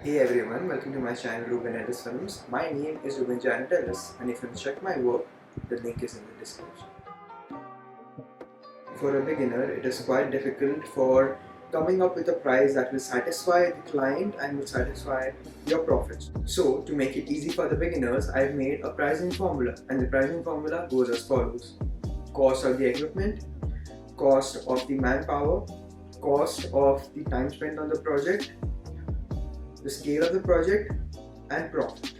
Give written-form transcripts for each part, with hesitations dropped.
Hey everyone, welcome to my channel Ruben Ellis Films. My name is Ruben Janet Ellis, and if you want to check my work, the link is in the description. For a beginner, it is quite difficult for coming up with a price that will satisfy the client and will satisfy your profits. So, to make it easy for the beginners, I've made a pricing formula, and the pricing formula goes as follows: cost of the equipment, cost of the manpower, cost of the time spent on the project, the scale of the project, and profit.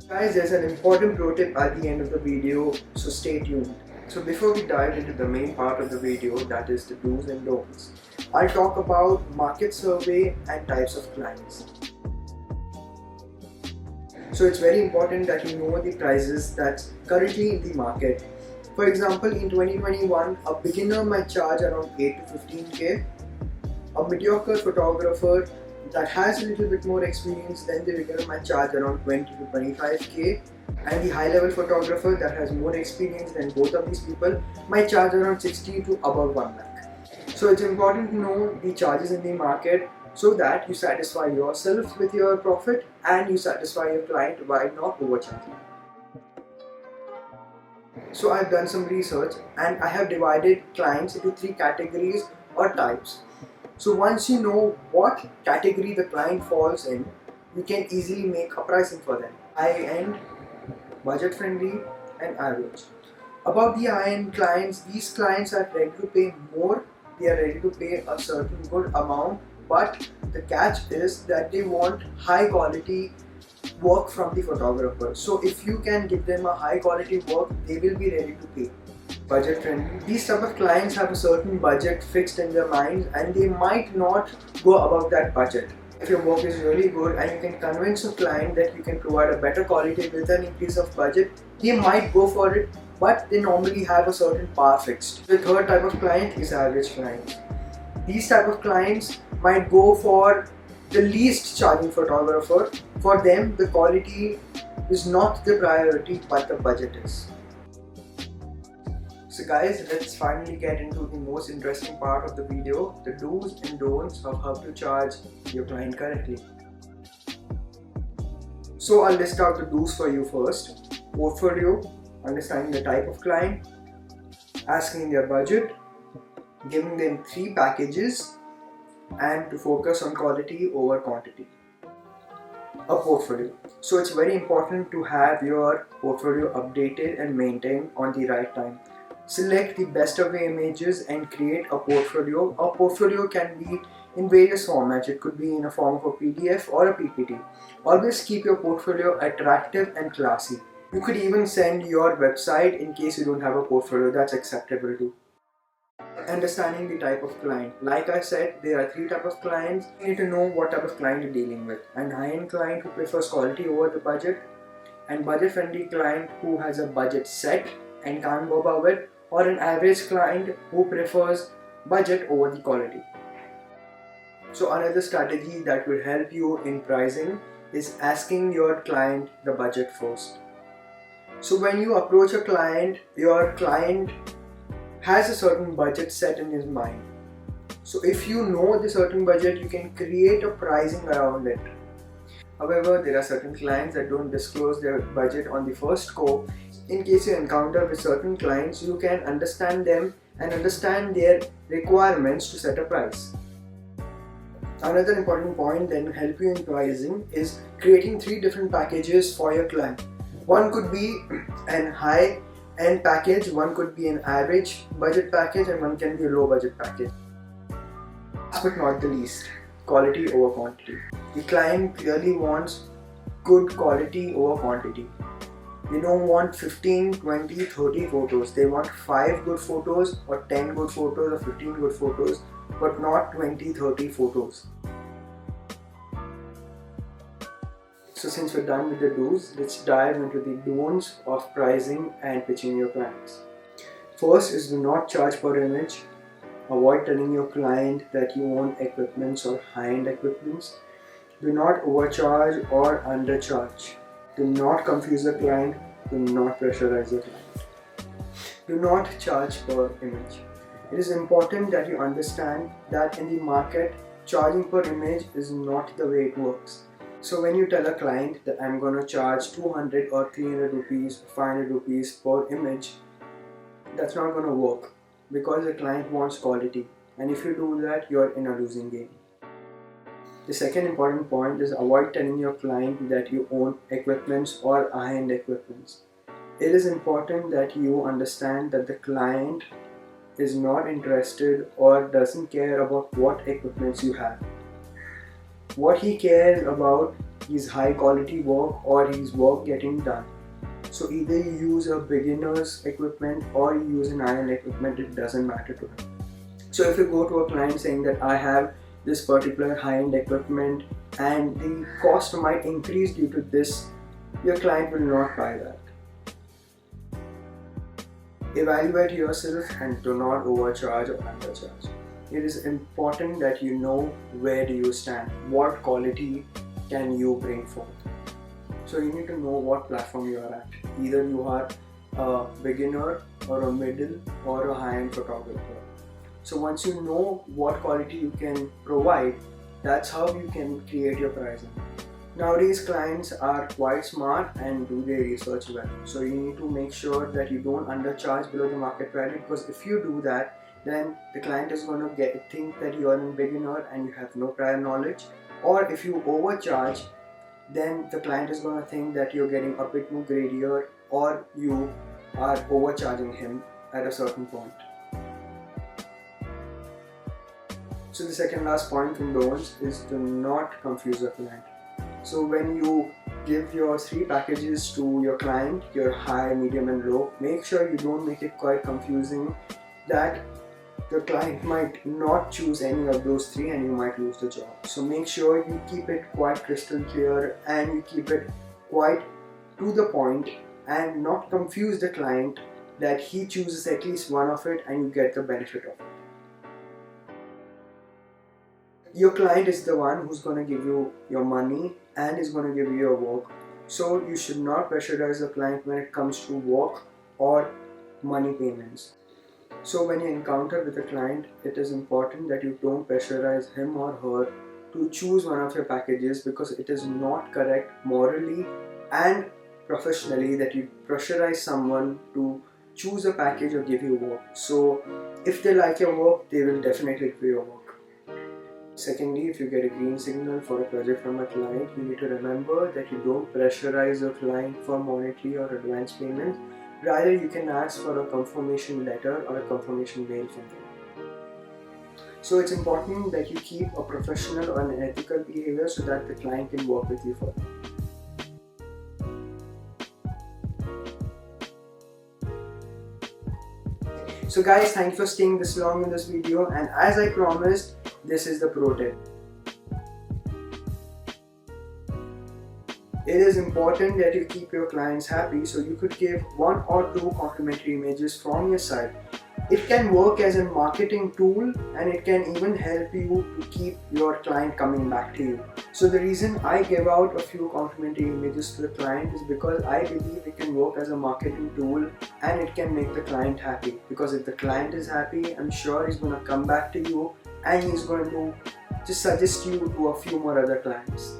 Guys, there's an important pro tip at the end of the video, so stay tuned. So before we dive into the main part of the video, that is the do's and don'ts, I'll talk about market survey and types of clients. So it's very important that you know the prices that's currently in the market. For example, in 2021, a beginner might charge around 8 to 15k. A mediocre photographer that has a little bit more experience than the beginner might charge around 20 to 25k, and the high level photographer that has more experience than both of these people might charge around 60 to above 1 lakh. So it's important to know the charges in the market so that you satisfy yourself with your profit and you satisfy your client by not overcharging. So I've done some research and I have divided clients into 3 categories or types. So once you know what category the client falls in, you can easily make a pricing for them: high-end, budget-friendly, and average. About the high-end clients, these clients are ready to pay more, they are ready to pay a certain good amount, but the catch is that they want high quality work from the photographer. So if you can give them a high quality work, they will be ready to pay. Budget friendly. These type of clients have a certain budget fixed in their minds and they might not go above that budget. If your work is really good and you can convince a client that you can provide a better quality with an increase of budget, they might go for it, but they normally have a certain par fixed. The third type of client is average clients. These type of clients might go for the least charging photographer. For them, the quality is not the priority, but the budget is. So guys, let's finally get into the most interesting part of the video, the do's and don'ts of how to charge your client correctly. So I'll list out the do's for you first. Portfolio, understanding the type of client, asking their budget, giving them 3 packages, and to focus on quality over quantity. A portfolio. So it's very important to have your portfolio updated and maintained on the right time. Select the best of the images and create a portfolio. A portfolio can be in various formats. It could be in a form of a PDF or a PPT. Always keep your portfolio attractive and classy. You could even send your website in case you don't have a portfolio. That's acceptable too. Understanding the type of client. Like I said, there are 3 types of clients. You need to know what type of client you're dealing with. An high-end client who prefers quality over the budget, and budget-friendly client who has a budget set and can't go above it, or an average client who prefers budget over the quality. So another strategy that will help you in pricing is asking your client the budget first. So when you approach a client, your client has a certain budget set in his mind. So if you know the certain budget, you can create a pricing around it. However, there are certain clients that don't disclose their budget on the first go. In case you encounter with certain clients, you can understand them and understand their requirements to set a price. Another important point that will help you in pricing is creating 3 different packages for your client. One could be an high-end package, one could be an average budget package, and one can be a low budget package. Last but not the least, quality over quantity. The client clearly wants good quality over quantity. They don't want 15, 20, 30 photos. They want 5 good photos or 10 good photos or 15 good photos, but not 20, 30 photos. So since we're done with the do's, let's dive into the don'ts of pricing and pitching your clients. First is do not charge per image. Avoid telling your client that you own equipments or high-end equipments. Do not overcharge or undercharge. Do not confuse the client. Do not pressurize the client. Do not charge per image. It is important that you understand that in the market, charging per image is not the way it works. So when you tell a client that I'm gonna charge 200 or 300 rupees, 500 rupees per image, that's not gonna work because the client wants quality, and if you do that, you're in a losing game. The second important point is avoid telling your client that you own equipments or high-end equipments. It is important that you understand that the client is not interested or doesn't care about what equipments you have. What he cares about is high quality work or his work getting done. So either you use a beginner's equipment or you use an high-end equipment, it doesn't matter to him. So if you go to a client saying that I have this particular high-end equipment and the cost might increase due to this, your client will not buy that. Evaluate yourself and do not overcharge or undercharge. It is important that you know where do you stand, what quality can you bring forth. So you need to know what platform you are at. Either you are a beginner or a middle or a high-end photographer. So once you know what quality you can provide, that's how you can create your pricing. Nowadays clients are quite smart and do their research well. So you need to make sure that you don't undercharge below the market value, because if you do that, then the client is going to think that you are a beginner and you have no prior knowledge. Or if you overcharge, then the client is going to think that you're getting a bit more greedier or you are overcharging him at a certain point. So the second last point from don'ts is do not confuse the client. So when you give your 3 packages to your client, your high, medium and low, make sure you don't make it quite confusing that the client might not choose any of those 3 and you might lose the job. So make sure you keep it quite crystal clear and you keep it quite to the point and not confuse the client that he chooses at least one of it and you get the benefit of it. Your client is the one who's going to give you your money and is going to give you your work. So you should not pressurize the client when it comes to work or money payments. So when you encounter with a client, it is important that you don't pressurize him or her to choose one of your packages, because it is not correct morally and professionally that you pressurize someone to choose a package or give you work. So if they like your work, they will definitely give you your work. Secondly, if you get a green signal for a project from a client, you need to remember that you don't pressurize a client for monetary or advance payment. Rather, you can ask for a confirmation letter or a confirmation mail from them. So it's important that you keep a professional or an ethical behavior so that the client can work with you further. So guys, thank you for staying this long in this video, and as I promised, this is the pro tip. It is important that you keep your clients happy, so you could give 1 or 2 complimentary images from your site. It can work as a marketing tool and it can even help you to keep your client coming back to you. So the reason I give out a few complimentary images to the client is because I believe it can work as a marketing tool and it can make the client happy. Because if the client is happy, I'm sure he's going to come back to you and he's going to just suggest you to a few more other clients.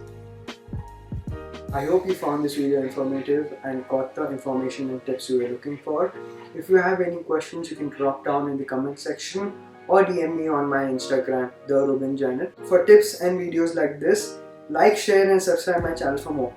I hope you found this video informative and got the information and tips you were looking for. If you have any questions, you can drop down in the comment section or DM me on my Instagram, The Ruben Janet. For tips and videos like this, like, share and subscribe my channel for more.